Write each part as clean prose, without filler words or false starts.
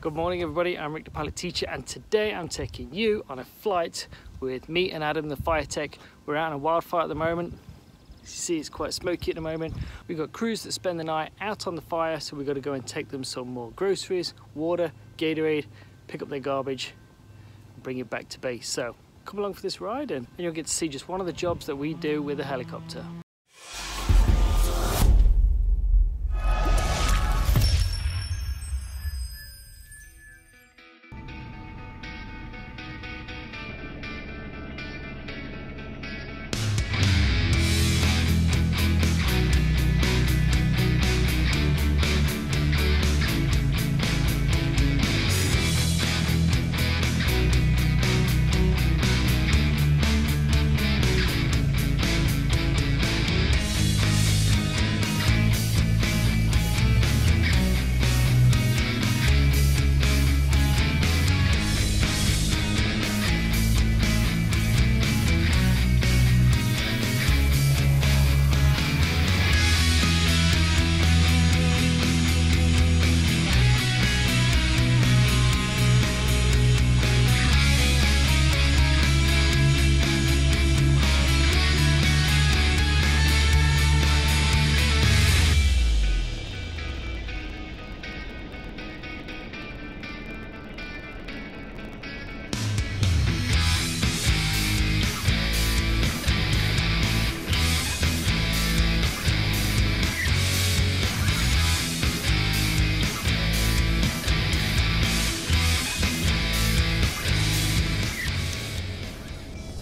Good morning everybody, I'm Rick the pilot teacher, and today I'm taking you on a flight with me and Adam the fire tech. We're out on a wildfire at the moment. As you see, it's quite smoky at the moment. We've got crews that spend the night out on the fire, so we've got to go and take them some more groceries, water, Gatorade, pick up their garbage and bring it back to base. So come along for this ride and you'll get to see just one of the jobs that we do with a helicopter.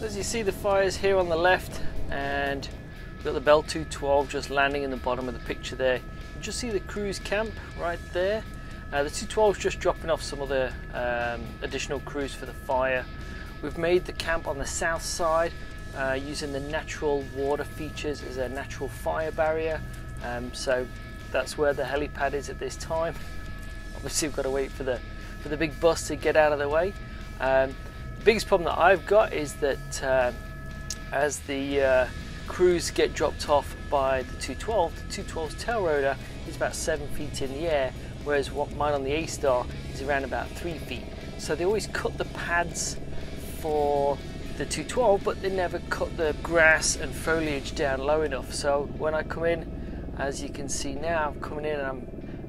As you see, the fire's here on the left, and we've got the Bell 212 just landing in the bottom of the picture there. You just see the cruise camp right there. The 212 is just dropping off some other additional crews for the fire. We've made the camp on the south side using the natural water features as a natural fire barrier. So that's where the helipad is at this time. Obviously we've got to wait for the big bus to get out of the way. The biggest problem that I've got is that as the crews get dropped off by the 212, the 212's tail rotor is about 7 feet in the air, whereas mine on the A-Star is around about 3 feet. So they always cut the pads for the 212, but they never cut the grass and foliage down low enough. So when I come in, as you can see now, I'm coming in and I'm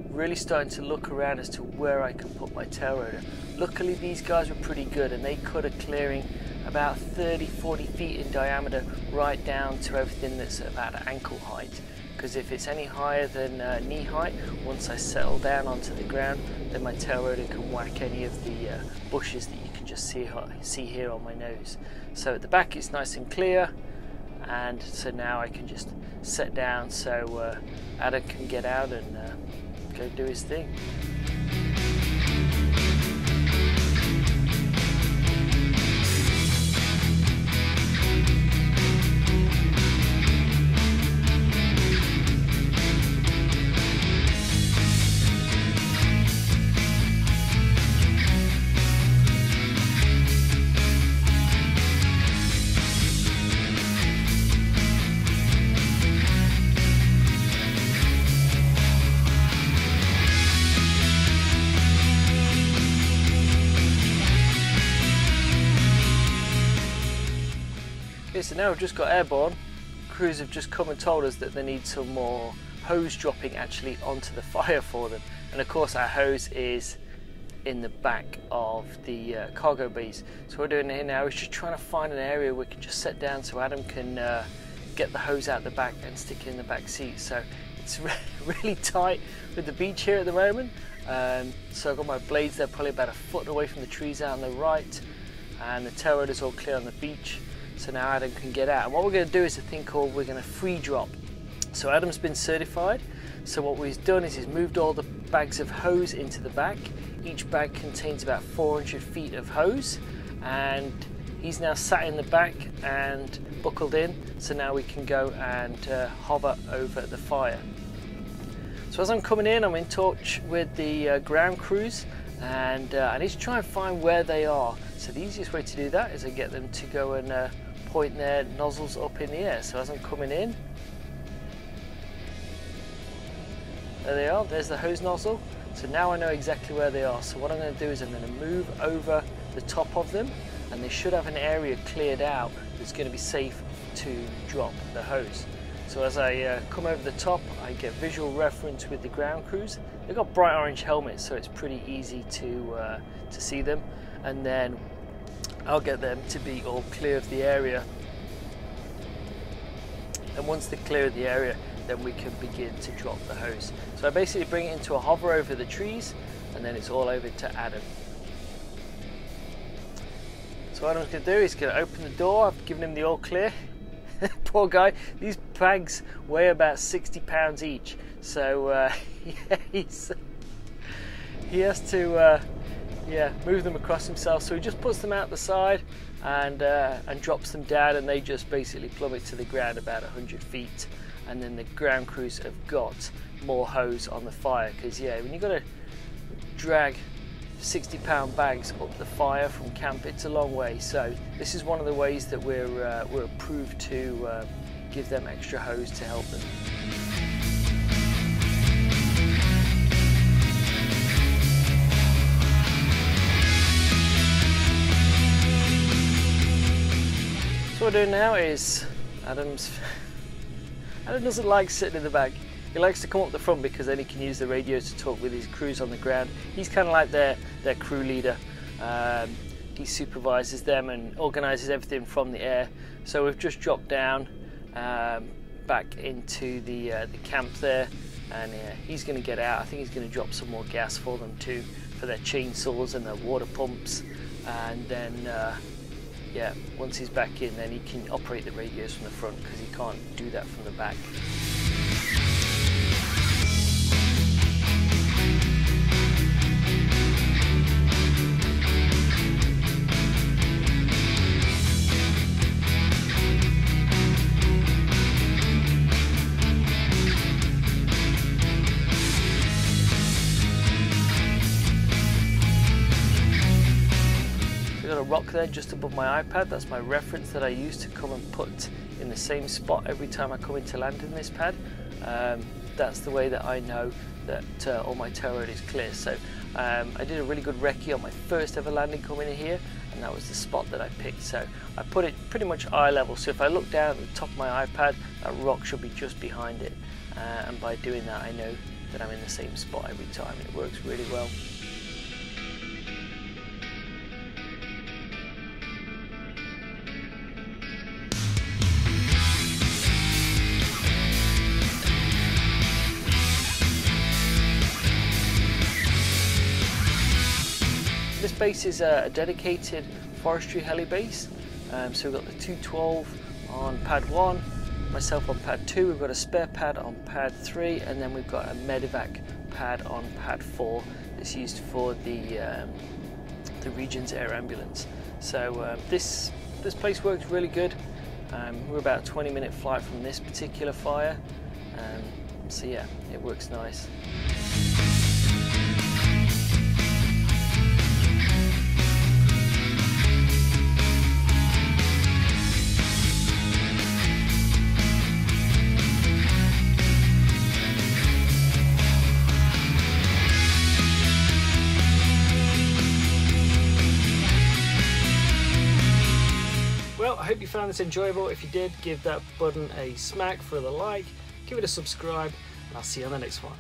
really starting to look around as to where I can put my tail rotor. Luckily these guys were pretty good and they cut a clearing about 30-40 feet in diameter right down to everything that's about ankle height, because if it's any higher than knee height, once I settle down onto the ground, then my tail rotor can whack any of the bushes that you can just see here on my nose. So at the back it's nice and clear, and so now I can just set down so Adam can get out and go do his thing. Okay, so now we've just got airborne. Crews have just come and told us that they need some more hose dropping actually onto the fire for them. And of course our hose is in the back of the cargo bays. So what we're doing here now is just trying to find an area we can just set down so Adam can get the hose out the back and stick it in the back seat. So it's really tight with the beach here at the moment. So I've got my blades there probably about a foot away from the trees out on the right, and the tail rotor's all clear on the beach. So now Adam can get out. And what we're going to do is a thing called, we're going to free drop. So Adam's been certified. So what we've done is he's moved all the bags of hose into the back. Each bag contains about 400 feet of hose, and he's now sat in the back and buckled in. So now we can go and hover over the fire. So as I'm coming in, I'm in touch with the ground crews, and I need to try and find where they are. So the easiest way to do that is to get them to go and point their nozzles up in the air. So as I'm coming in, there they are, there's the hose nozzle. So now I know exactly where they are. So what I'm going to do is I'm going to move over the top of them, and they should have an area cleared out that's going to be safe to drop the hose. So as I come over the top, I get visual reference with the ground crews. They've got bright orange helmets, so it's pretty easy to see them. And then I'll get them to be all clear of the area. And once they're clear of the area, then we can begin to drop the hose. So I basically bring it into a hover over the trees, and then it's all over to Adam. So what I'm going to do is going to open the door. I've given him the all clear. Poor guy, these bags weigh about 60 pounds each, so yeah, he has to move them across himself. So he just puts them out the side and drops them down, and they just basically plummet to the ground about 100 feet. And then the ground crews have got more hose on the fire, because yeah, when you've got to drag 60-pound bags up the fire from camp, it's a long way. So this is one of the ways that we're approved to give them extra hose to help them. So what we're doing now is Adam doesn't like sitting in the back. He likes to come up the front because then he can use the radios to talk with his crews on the ground. He's kind of like their crew leader. He supervises them and organises everything from the air. So we've just dropped down back into the camp there, and he's going to get out. I think he's going to drop some more gas for them too, for their chainsaws and their water pumps. And then yeah, once he's back in, then he can operate the radios from the front, because he can't do that from the back. Rock there just above my iPad. That's my reference that I use to come and put in the same spot every time I come into land in this pad. That's the way that I know that all my tail road is clear. So I did a really good recce on my first ever landing coming in here, and that was the spot that I picked. So I put it pretty much eye level, so if I look down at the top of my iPad, that rock should be just behind it, and by doing that I know that I'm in the same spot every time. It works really well. This base is a dedicated forestry heli base, so we've got the 212 on pad 1, myself on pad 2, we've got a spare pad on pad 3, and then we've got a medevac pad on pad 4 that's used for the region's air ambulance. So this place works really good. We're about a 20-minute flight from this particular fire, so yeah, it works nice. Well, I hope you found this enjoyable. If you did, give that button a smack for the like, give it a subscribe, and I'll see you on the next one.